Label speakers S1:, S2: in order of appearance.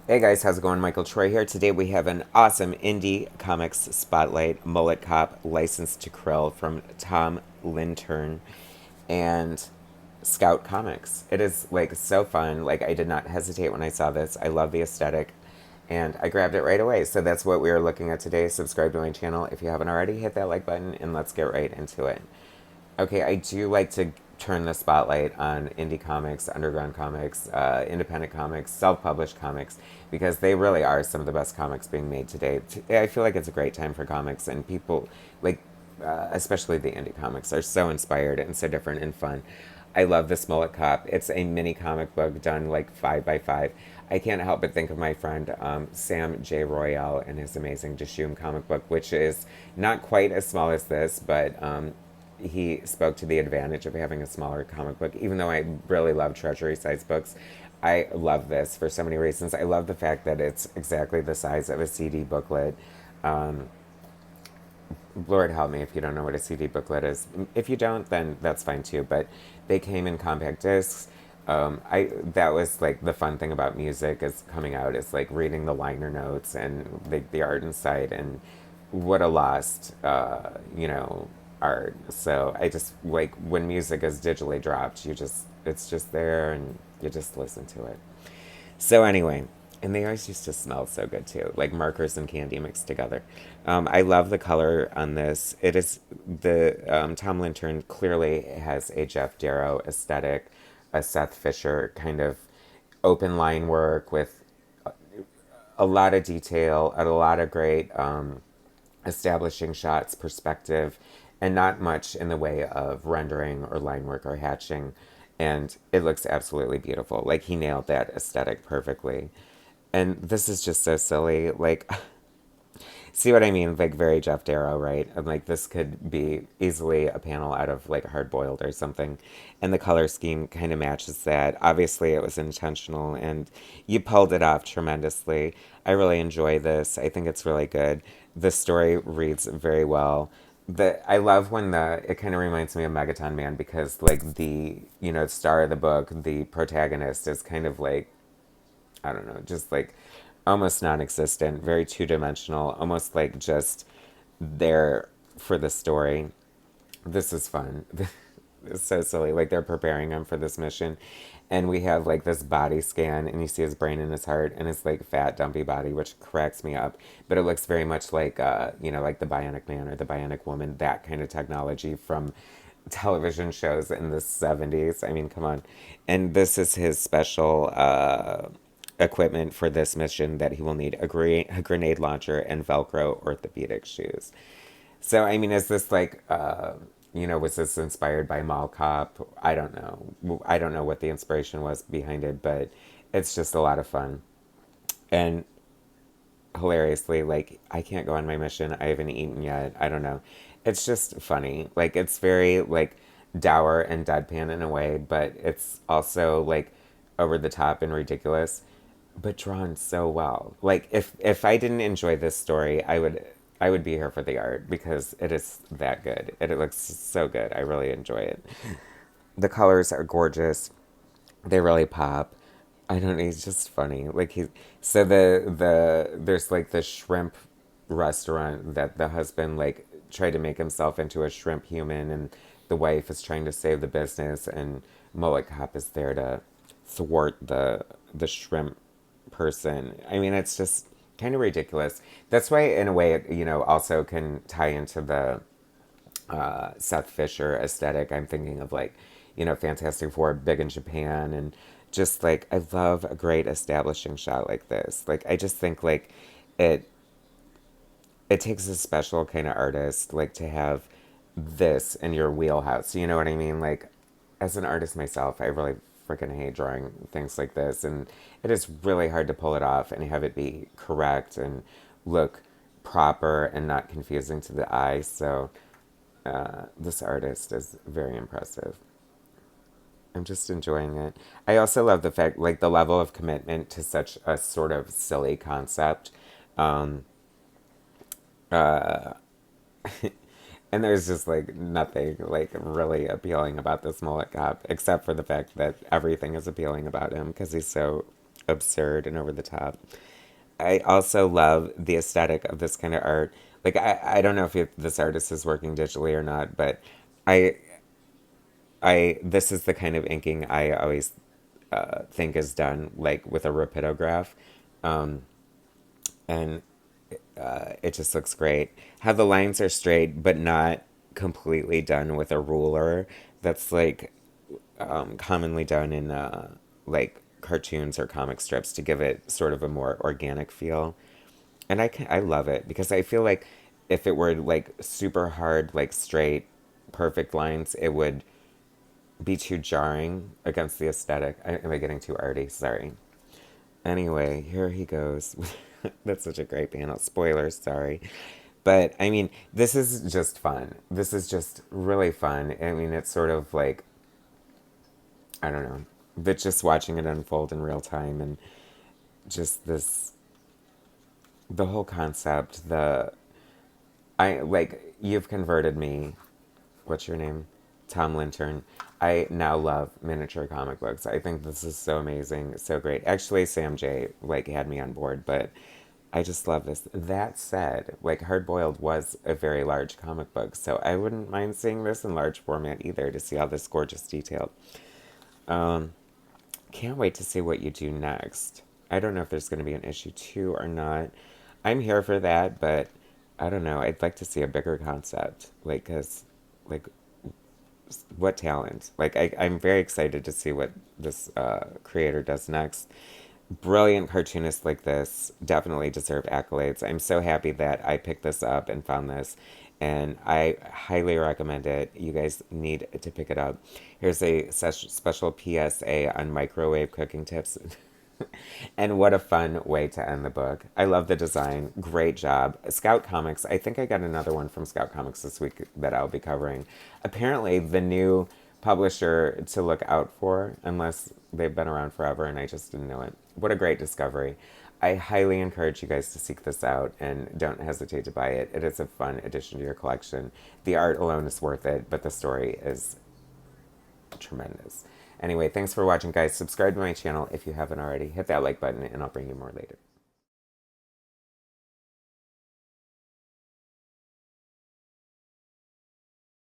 S1: Hey guys, how's it going? Michael Troy here. Today we have an awesome indie comics spotlight mullet cop licensed to Krill from Tom Lintern and Scout Comics. It is like so fun. Like I did not hesitate when I saw this. I love the aesthetic and I grabbed it right away. So that's what we are looking at today. Subscribe to my channel if you haven't already. Hit that like button and let's get right into it. Okay, I do like to turn the spotlight on indie comics, underground comics, independent comics, self-published comics, because they really are some of the best comics being made today. I feel like it's a great time for comics, and people like, especially the indie comics, are so inspired and so different and fun. I love this Mullet Cop. It's a mini comic book done like 5 by 5. I can't help but think of my friend Sam J. Royale and his amazing Dishoom comic book, which is not quite as small as this, but he spoke to the advantage of having a smaller comic book. Even though I really love treasury size books, I love this for so many reasons. I love the fact that it's exactly the size of a CD booklet. Um, Lord help me if you don't know what a CD booklet is. If you don't, then that's fine too. But they came in compact discs. I that was like the fun thing about music is coming out is like reading the liner notes and the art inside, and what a lost art. So I just like when music is digitally dropped, it's just there and you just listen to it. So anyway, and they always used to smell so good too, like markers and candy mixed together. I love the color on this. It is the Tom Lintern clearly has a Geof Darrow aesthetic, a Seth Fisher kind of open line work with a lot of detail, and a lot of great establishing shots, perspective, and not much in the way of rendering or line work or hatching. And it looks absolutely beautiful. Like he nailed that aesthetic perfectly. And this is just so silly. Like, see what I mean? Like, very Geof Darrow, right? And like, this could be easily a panel out of like Hard Boiled or something. And the color scheme kind of matches that. Obviously, it was intentional and you pulled it off tremendously. I really enjoy this. I think it's really good. The story reads very well. I love when it kind of reminds me of Megaton Man because like the star of the book, the protagonist is kind of like, I don't know, just like almost non-existent, very two-dimensional, almost like just there for the story. This is fun. It's so silly. Like they're preparing him for this mission, and we have like this body scan, and you see his brain and his heart and his like fat, dumpy body, which cracks me up. But it looks very much like like the Bionic Man or the Bionic Woman, that kind of technology from television shows in the 70s. I mean, come on. And this is his special equipment for this mission that he will need a grenade launcher and Velcro orthopedic shoes. So, I mean, is this like, was this inspired by Mall Cop? I don't know. I don't know what the inspiration was behind it, but it's just a lot of fun. And hilariously, like, I can't go on my mission. I haven't eaten yet. I don't know. It's just funny. Like, it's very, like, dour and deadpan in a way, but it's also, like, over the top and ridiculous, but drawn so well. Like, if I didn't enjoy this story, I would be here for the art because it is that good. It looks so good. I really enjoy it. The colors are gorgeous. They really pop. I don't know. He's just funny. Like so there's like the shrimp restaurant that the husband like tried to make himself into a shrimp human, and the wife is trying to save the business, and Mullet Cop is there to thwart the shrimp person. I mean, it's just kind of ridiculous. That's why, in a way, it also can tie into the Seth Fisher aesthetic. I'm thinking of like, Fantastic Four, big in Japan, and just like I love a great establishing shot like this. Like I just think like it it takes a special kind of artist like to have this in your wheelhouse. You know what I mean? Like as an artist myself, I really freaking hate drawing things like this, and it is really hard to pull it off and have it be correct and look proper and not confusing to the eye. So this artist is very impressive. I'm just enjoying it. I also love the fact, like, the level of commitment to such a sort of silly concept. Um, uh, and there's just, like, nothing, like, really appealing about this mullet cop, except for the fact that everything is appealing about him because he's so absurd and over the top. I also love the aesthetic of this kind of art. Like I don't know if this artist is working digitally or not, but I this is the kind of inking I always think is done like with a rapidograph, and it just looks great. How the lines are straight, but not completely done with a ruler. That's like commonly done in like cartoons or comic strips to give it sort of a more organic feel. And I love it because I feel like if it were like super hard, like straight, perfect lines, it would be too jarring against the aesthetic. Am I getting too arty? Sorry. Anyway, here he goes. That's such a great panel. Spoilers, sorry. But I mean, this is just fun. This is just really fun. I mean, it's sort of like, I don't know, but just watching it unfold in real time and just this, the whole concept, I like, you've converted me. What's your name? Tom Lintern. I now love miniature comic books. I think this is so amazing, so great. Actually, Sam J like had me on board, but I just love this. That said, like Hard Boiled was a very large comic book, so I wouldn't mind seeing this in large format either to see all this gorgeous detail. Can't wait to see what you do next. I don't know if there's going to be an issue 2 or not. I'm here for that, but I don't know. I'd like to see a bigger concept. Like, cause, like, what talent? Like, I'm very excited to see what this creator does next. Brilliant cartoonists like this definitely deserve accolades. I'm so happy that I picked this up and found this, and I highly recommend it. You guys need to pick it up. Here's a special PSA on microwave cooking tips. And what a fun way to end the book. I love the design. Great job. Scout Comics. I think I got another one from Scout Comics this week that I'll be covering. Apparently, the new publisher to look out for, unless they've been around forever and I just didn't know it. What a great discovery. I highly encourage you guys to seek this out and don't hesitate to buy it. It is a fun addition to your collection. The art alone is worth it, but the story is tremendous. Anyway, thanks for watching, guys. Subscribe to my channel if you haven't already. Hit that like button, and I'll bring you more later.